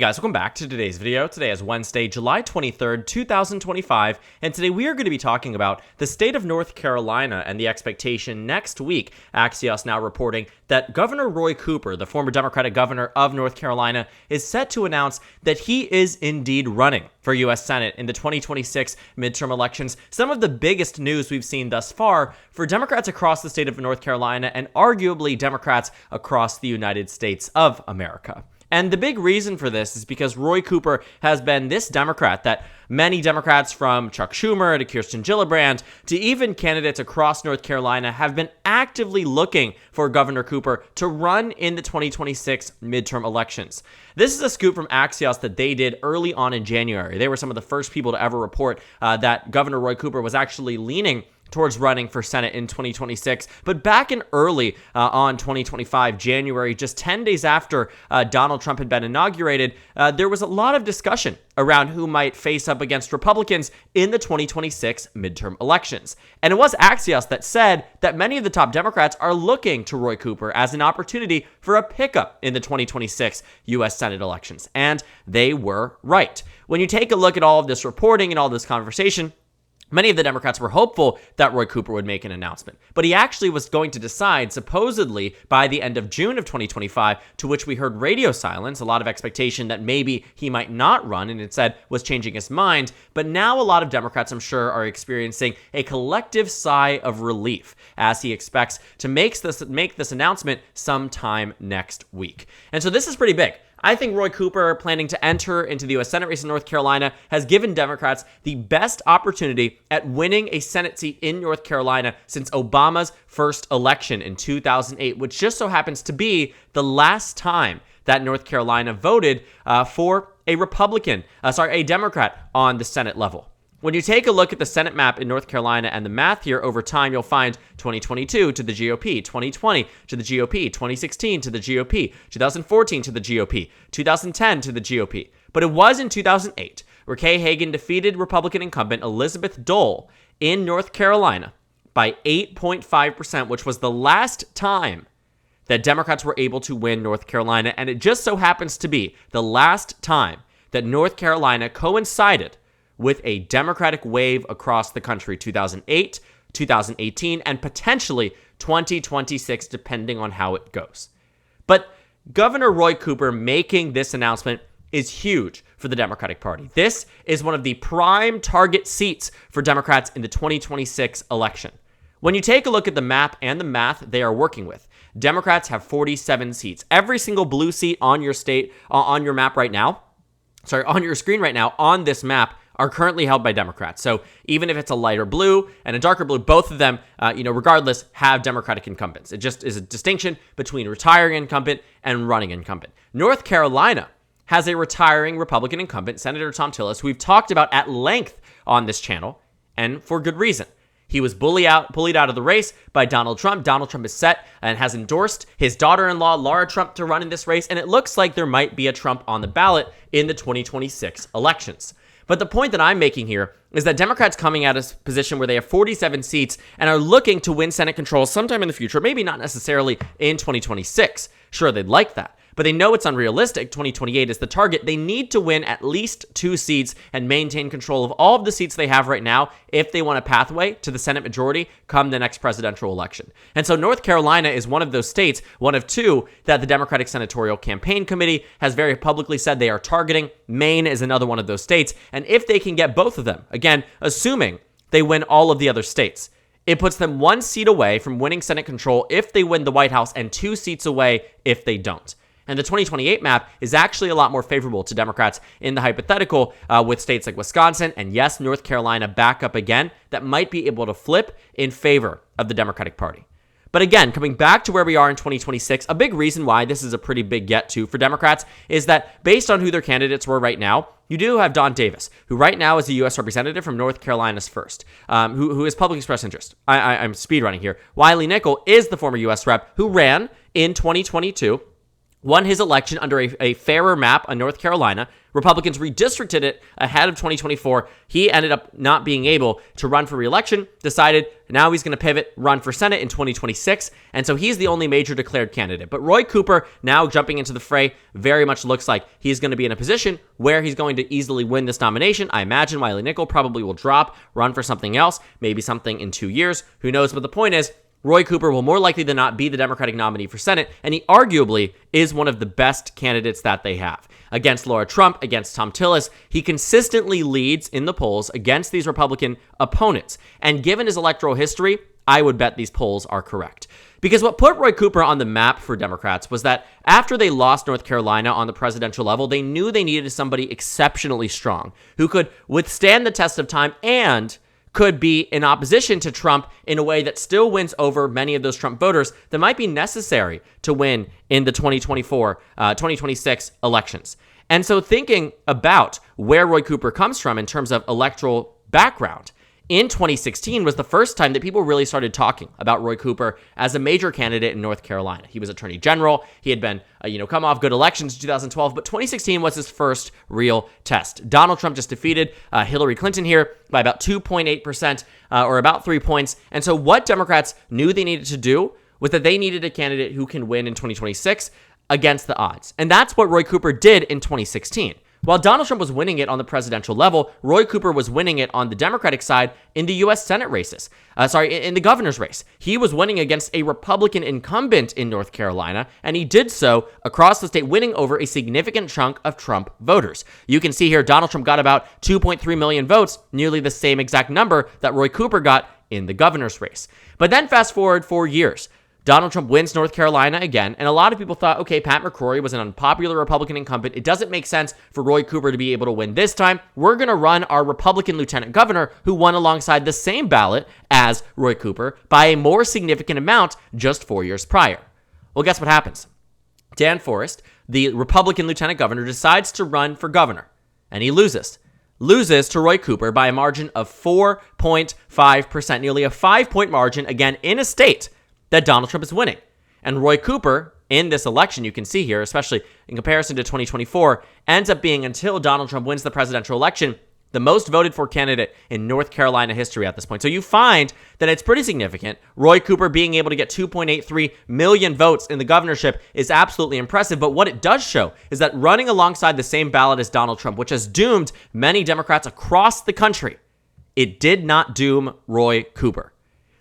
Hey guys, welcome back to today's video. Today is Wednesday, July 23rd, 2025, and today we are going to be talking about the state of North Carolina and the expectation next week. Axios now reporting that Governor Roy Cooper, the former Democratic governor of North Carolina, is set to announce that he is indeed running for U.S. Senate in the 2026 midterm elections. Some of the biggest news we've seen thus far for Democrats across the state of North Carolina and arguably Democrats across the United States of America. And the big reason for this is because Roy Cooper has been this Democrat that many Democrats, from Chuck Schumer to Kirsten Gillibrand to even candidates across North Carolina, have been actively looking for Governor Cooper to run in the 2026 midterm elections. This is a scoop from Axios that they did early on in January. They were some of the first people to ever report that Governor Roy Cooper was actually leaning towards running for Senate in 2026. But back in early on 2025, January, just 10 days after Donald Trump had been inaugurated, there was a lot of discussion around who might face up against Republicans in the 2026 midterm elections. And it was Axios that said that many of the top Democrats are looking to Roy Cooper as an opportunity for a pickup in the 2026 U.S. Senate elections. And they were right. When you take a look at all of this reporting and all this conversation, many of the Democrats were hopeful that Roy Cooper would make an announcement, but he actually was going to decide supposedly by the end of June of 2025, to which we heard radio silence, a lot of expectation that maybe he might not run, and instead was changing his mind. But now a lot of Democrats, I'm sure, are experiencing a collective sigh of relief as he expects to make this announcement sometime next week. And so this is pretty big. I think Roy Cooper planning to enter into the U.S. Senate race in North Carolina has given Democrats the best opportunity at winning a Senate seat in North Carolina since Obama's first election in 2008, which just so happens to be the last time that North Carolina voted for a Democrat on the Senate level. When you take a look at the Senate map in North Carolina and the math here over time, you'll find 2022 to the GOP, 2020 to the GOP, 2016 to the GOP, 2014 to the GOP, 2010 to the GOP. But it was in 2008 where Kay Hagan defeated Republican incumbent Elizabeth Dole in North Carolina by 8.5%, which was the last time that Democrats were able to win North Carolina. And it just so happens to be the last time that North Carolina coincided with a Democratic wave across the country, 2008, 2018, and potentially 2026, depending on how it goes. But Governor Roy Cooper making this announcement is huge for the Democratic Party. This is one of the prime target seats for Democrats in the 2026 election. When you take a look at the map and the math they are working with, Democrats have 47 seats. Every single blue seat on your on your map right now, on your screen right now, on this map, are currently held by Democrats. So even if it's a lighter blue and a darker blue, both of them, regardless, have Democratic incumbents. It just is a distinction between retiring incumbent and running incumbent. North Carolina has a retiring Republican incumbent, Senator Thom Tillis, who we've talked about at length on this channel, and for good reason. He was bullied out of the race by Donald Trump. Donald Trump is set and has endorsed his daughter-in-law, Laura Trump, to run in this race, and it looks like there might be a Trump on the ballot in the 2026 elections. But the point that I'm making here is that Democrats coming at a position where they have 47 seats and are looking to win Senate control sometime in the future, maybe not necessarily in 2026. Sure, they'd like that, but they know it's unrealistic. 2028 is the target. They need to win at least 2 seats and maintain control of all of the seats they have right now if they want a pathway to the Senate majority come the next presidential election. And so North Carolina is one of those states, one of 2, that the Democratic Senatorial Campaign Committee has very publicly said they are targeting. Maine is another one of those states. And if they can get both of them, again, assuming they win all of the other states, it puts them 1 seat away from winning Senate control if they win the White House and 2 seats away if they don't. And the 2028 map is actually a lot more favorable to Democrats in the hypothetical with states like Wisconsin and, yes, North Carolina back up again that might be able to flip in favor of the Democratic Party. But again, coming back to where we are in 2026, a big reason why this is a pretty big get-to for Democrats is that based on who their candidates were right now, you do have Don Davis, who right now is a U.S. representative from North Carolina's 1st, who is public express interest. I'm speedrunning here. Wiley Nickel is the former U.S. rep who ran in 2022 won his election under a fairer map on North Carolina. Republicans redistricted it ahead of 2024. He ended up not being able to run for re-election, decided now he's going to pivot, run for Senate in 2026, and so he's the only major declared candidate. But Roy Cooper, now jumping into the fray, very much looks like he's going to be in a position where he's going to easily win this nomination. I imagine Wiley Nickel probably will drop, run for something else, maybe something in 2 years. Who knows? But the point is, Roy Cooper will more likely than not be the Democratic nominee for Senate, and he arguably is one of the best candidates that they have. Against Laura Trump, against Tom Tillis, he consistently leads in the polls against these Republican opponents. And given his electoral history, I would bet these polls are correct. Because what put Roy Cooper on the map for Democrats was that after they lost North Carolina on the presidential level, they knew they needed somebody exceptionally strong who could withstand the test of time and could be in opposition to Trump in a way that still wins over many of those Trump voters that might be necessary to win in the 2026 elections. And so thinking about where Roy Cooper comes from in terms of electoral background, in 2016 was the first time that people really started talking about Roy Cooper as a major candidate in North Carolina. He was attorney general. He had been, come off good elections in 2012, but 2016 was his first real test. Donald Trump just defeated Hillary Clinton here by about 2.8%, or about 3 points. And so what Democrats knew they needed to do was that they needed a candidate who can win in 2026 against the odds. And that's what Roy Cooper did in 2016. While Donald Trump was winning it on the presidential level, Roy Cooper was winning it on the Democratic side in the U.S. Senate races. In the governor's race. He was winning against a Republican incumbent in North Carolina, and he did so across the state, winning over a significant chunk of Trump voters. You can see here Donald Trump got about 2.3 million votes, nearly the same exact number that Roy Cooper got in the governor's race. But then fast forward 4 years. Donald Trump wins North Carolina again, and a lot of people thought, okay, Pat McCrory was an unpopular Republican incumbent. It doesn't make sense for Roy Cooper to be able to win this time. We're going to run our Republican lieutenant governor who won alongside the same ballot as Roy Cooper by a more significant amount just 4 years prior. Well, guess what happens? Dan Forest, the Republican lieutenant governor, decides to run for governor, and he loses to Roy Cooper by a margin of 4.5%, nearly a 5-point margin, again, in a state that Donald Trump is winning. And Roy Cooper, in this election, you can see here, especially in comparison to 2024, ends up being, until Donald Trump wins the presidential election, the most voted for candidate in North Carolina history at this point. So you find that it's pretty significant. Roy Cooper being able to get 2.83 million votes in the governorship is absolutely impressive. But what it does show is that running alongside the same ballot as Donald Trump, which has doomed many Democrats across the country, it did not doom Roy Cooper.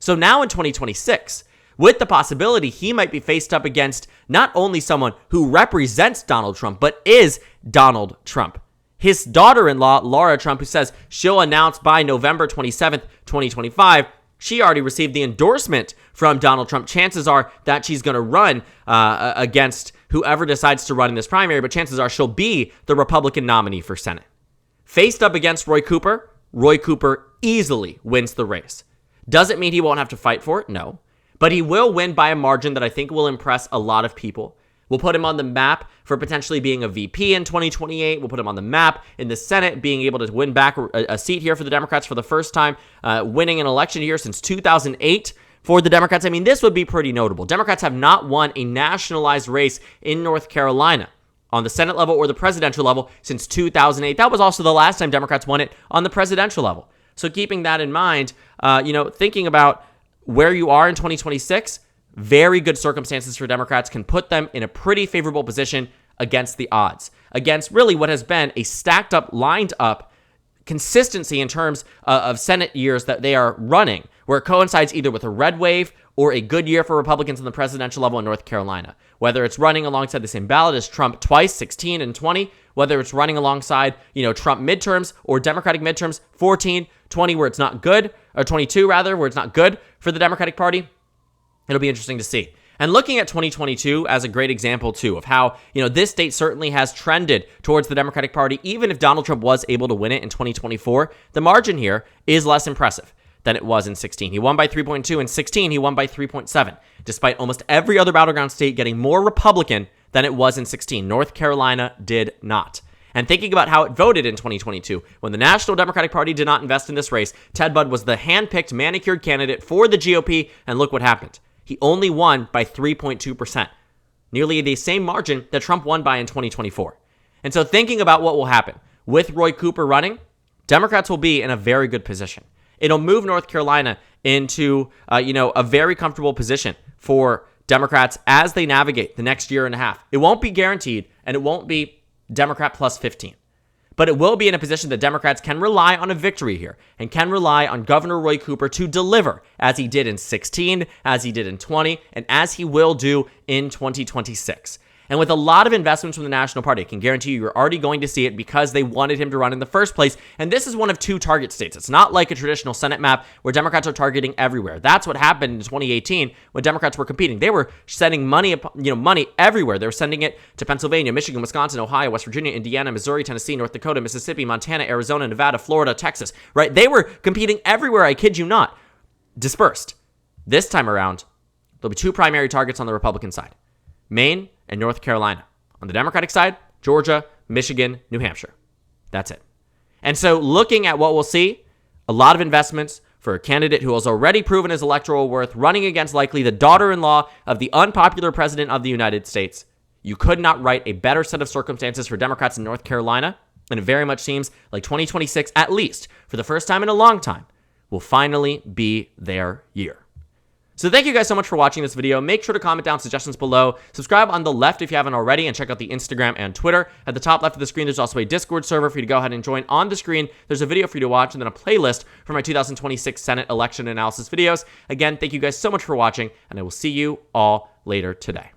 So now in 2026, with the possibility he might be faced up against not only someone who represents Donald Trump, but is Donald Trump. His daughter-in-law, Laura Trump, who says she'll announce by November 27th, 2025, she already received the endorsement from Donald Trump. Chances are that she's going to run against whoever decides to run in this primary, but chances are she'll be the Republican nominee for Senate. Faced up against Roy Cooper easily wins the race. Does it mean he won't have to fight for it? No. But he will win by a margin that I think will impress a lot of people. We'll put him on the map for potentially being a VP in 2028. We'll put him on the map in the Senate, being able to win back a seat here for the Democrats for the first time, winning an election here since 2008 for the Democrats. I mean, this would be pretty notable. Democrats have not won a nationalized race in North Carolina on the Senate level or the presidential level since 2008. That was also the last time Democrats won it on the presidential level. So keeping that in mind, thinking about where you are in 2026, very good circumstances for Democrats can put them in a pretty favorable position against the odds, against really what has been a stacked up, lined up consistency in terms of Senate years that they are running, where it coincides either with a red wave or a good year for Republicans on the presidential level in North Carolina. Whether it's running alongside the same ballot as Trump twice, 16 and 20, whether it's running alongside, Trump midterms or Democratic midterms, 14, 20, where it's not good, or 22 rather, where it's not good for the Democratic Party. It'll be interesting to see. And looking at 2022 as a great example, too, of how, this state certainly has trended towards the Democratic Party. Even if Donald Trump was able to win it in 2024, the margin here is less impressive than it was in 16. He won by 3.2. In 16, he won by 3.7, despite almost every other battleground state getting more Republican than it was in 16. North Carolina did not. And thinking about how it voted in 2022, when the National Democratic Party did not invest in this race, Ted Budd was the hand-picked, manicured candidate for the GOP, and look what happened. He only won by 3.2%. nearly the same margin that Trump won by in 2024. And so thinking about what will happen with Roy Cooper running, Democrats will be in a very good position. It'll move North Carolina into, a very comfortable position for Democrats as they navigate the next year and a half. It won't be guaranteed, and it won't be Democrat plus 15. But it will be in a position that Democrats can rely on a victory here and can rely on Governor Roy Cooper to deliver, as he did in 16, as he did in 20, and as he will do in 2026. And with a lot of investments from the National Party, I can guarantee you're already going to see it because they wanted him to run in the first place. And this is one of two target states. It's not like a traditional Senate map where Democrats are targeting everywhere. That's what happened in 2018 when Democrats were competing. They were sending money everywhere. They were sending it to Pennsylvania, Michigan, Wisconsin, Ohio, West Virginia, Indiana, Missouri, Tennessee, North Dakota, Mississippi, Montana, Arizona, Nevada, Florida, Texas, right? They were competing everywhere. I kid you not. Dispersed. This time around, there'll be two primary targets on the Republican side: Maine and North Carolina. On the Democratic side, Georgia, Michigan, New Hampshire. That's it. And so looking at what we'll see, a lot of investments for a candidate who has already proven his electoral worth, running against likely the daughter-in-law of the unpopular president of the United States. You could not write a better set of circumstances for Democrats in North Carolina, and it very much seems like 2026, at least for the first time in a long time, will finally be their year. So thank you guys so much for watching this video. Make sure to comment down suggestions below. Subscribe on the left if you haven't already, and check out the Instagram and Twitter. At the top left of the screen, there's also a Discord server for you to go ahead and join. On the screen, there's a video for you to watch, and then a playlist for my 2026 Senate election analysis videos. Again, thank you guys so much for watching, and I will see you all later today.